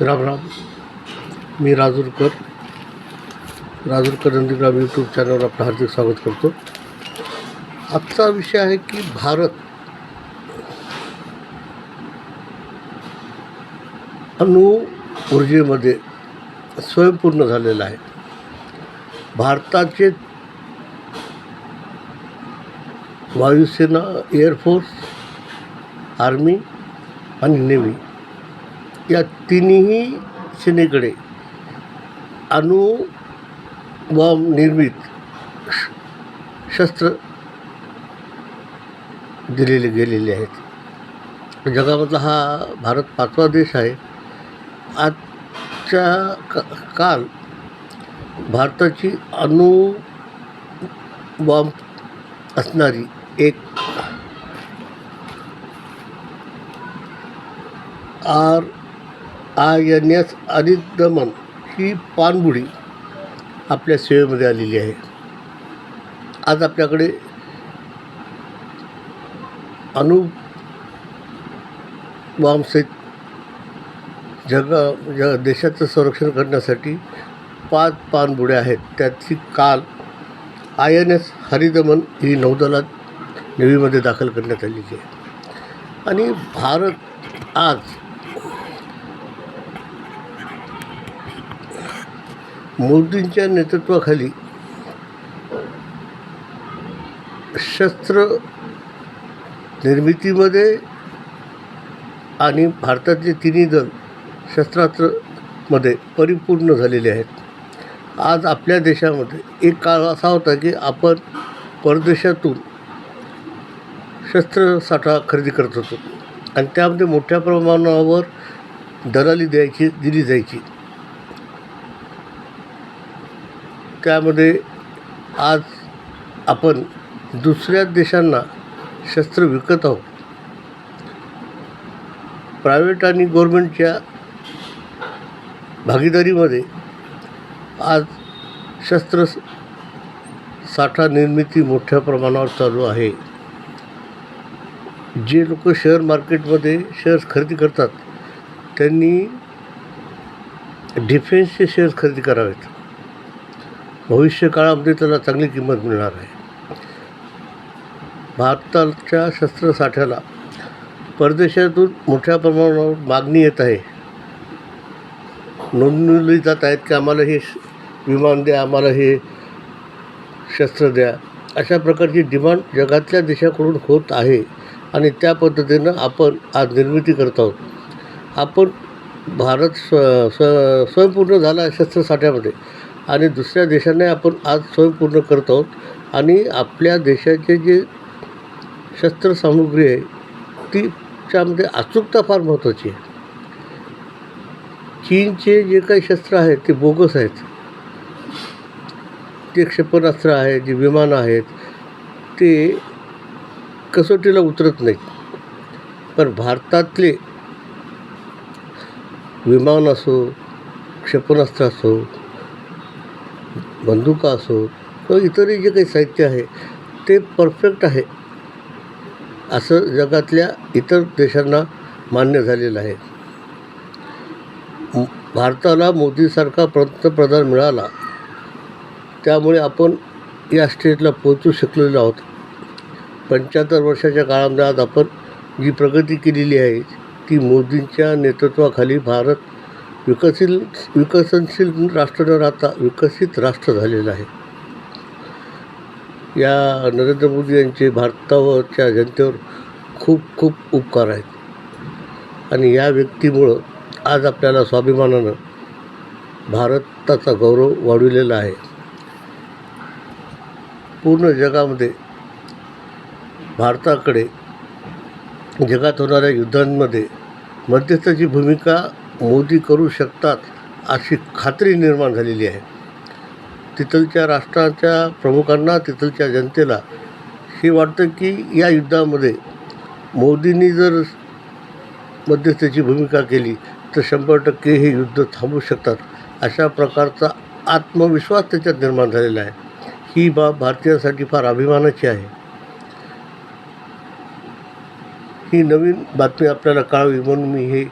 राम राम. मी Rajurkar Nandigram YouTube चॅनलवर आपलं हार्दिक स्वागत करतो. आजचा विषय आहे की भारत अणु ऊर्जेमध्ये स्वयंपूर्ण झालेला आहे. भारताचे वायुसेना, एअरफोर्स, आर्मी आणि नेव्ही या तिन्ही सेनेकडे अणुबॉम्ब निर्मित शस्त्र दिलेले गेलेले आहेत. जगामधला हा भारत 5वा देश आहे. आजच्या काल भारताची अणुबॉम्ब असणारी एक INS अरिंदमन ही पाणबुडी आपल्या सेवेमध्ये आलेली आहे. आज आपल्याकडे अणुबॉम्बसहित देशाचं संरक्षण करण्यासाठी 5 पाणबुड्या आहेत. त्याची काल INS अरिंदमन ही नौदलात नेव्हीमध्ये दाखल करण्यात आलेली आहे. आणि भारत आज मोदींच्या नेतृत्वाखाली शस्त्र निर्मितीमध्ये आणि भारताचे तिन्ही दल शस्त्रास्त्रामध्ये परिपूर्ण झालेले आहेत. आज आपल्या देशामध्ये एक काळ असा होता की आपण परदेशातून शस्त्रसाठा खरेदी करत होतो आणि त्यामध्ये मोठ्या प्रमाणावर दलाली दिली जायची. त्यामध्ये आज आपण दुसऱ्या देशांना शस्त्र विकत आहोत. प्रायव्हेट आणि गव्हर्मेंटच्या भागीदारीमध्ये आज शस्त्र साठा निर्मिती मोठ्या प्रमाणावर चालू आहे. जे लोक शेअर मार्केटमध्ये शेअर्स खरेदी करतात त्यांनी डिफेन्सचे शेअर्स खरेदी करावेत. भविष्य काळामध्ये त्याला चांगली किंमत मिळणार आहे. भारताच्या शस्त्रसाठ्याला परदेशातून मोठ्या प्रमाणावर मागणी येत आहे. नोंदवली जात आहेत की आम्हाला हे विमान द्या, आम्हाला हे शस्त्र द्या. अशा प्रकारची डिमांड जगातल्या देशाकडून होत आहे आणि त्या पद्धतीनं आपण आज निर्मिती करत आहोत. आपण भारत स्वयंपूर्ण झाला आहे शस्त्रसाठ्यामध्ये आणि दुसऱ्या देशांना आपण आज स्वयंपूर्ण करत आहोत. आणि आपल्या देशाचे जे शस्त्रसामुग्री आहे त्यामध्ये अचूकता फार महत्त्वाची आहे. चीनचे जे काही शस्त्र आहेत ते बोगस आहेत. जे क्षेपणास्त्र आहेत, जे विमानं आहेत ते कसोटीला उतरत नाहीत. पण भारतातले विमान असो, क्षेपणास्त्र असो, बंदुका असो किंवा इतरही जे काही साहित्य आहे ते परफेक्ट आहे असं जगातल्या इतर देशांना मान्य झालेलं आहे. भारताला मोदीसारखा पंतप्रधान मिळाला त्यामुळे आपण या स्टेजला पोहोचू शकलेलो आहोत. 75 वर्षाच्या काळामध्ये आज आपण जी प्रगती केलेली आहे ती मोदींच्या नेतृत्वाखाली भारत विकसनशील राष्ट्र न राहता विकसित राष्ट्र झालेलं आहे. या नरेंद्र मोदी यांचे भारतावरच्या जनतेवर खूप खूप उपकार आहेत आणि या व्यक्तीमुळं आज आपल्याला स्वाभिमानानं भारताचा गौरव वाढविलेला आहे. पूर्ण जगामध्ये भारताकडे जगात होणाऱ्या युद्धांमध्ये मध्यस्थाची भूमिका मोदी करू शकतात अशी खात्री निर्माण झालेली आहे. तिथलच्या राष्ट्राच्या प्रमुखांना, तिथलच्या जनतेला हे वाटतं की या युद्धामध्ये मोदींनी जर मध्यस्थीची भूमिका केली तर 100% हे युद्ध थांबवू शकतात. अशा प्रकारचा आत्मविश्वास त्याच्यात निर्माण झालेला आहे. ही बाब भारतीयांसाठी फार अभिमानाची आहे. ही नवीन बातमी आपल्याला कळावी म्हणून मी हे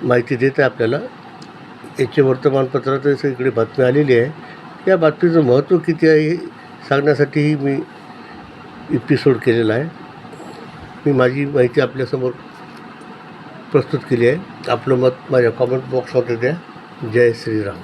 माहिती देत आहे आपल्याला. याचे वर्तमानपत्रात सगळीकडे बातमी आलेली आहे. या बातमीचं महत्त्व किती आहे हे सांगण्यासाठीही मी एपिसोड केलेला आहे. मी माझी माहिती आपल्यासमोर प्रस्तुत केली आहे. आपलं मत माझ्या कॉमेंट बॉक्समध्ये द्या. जय श्रीराम.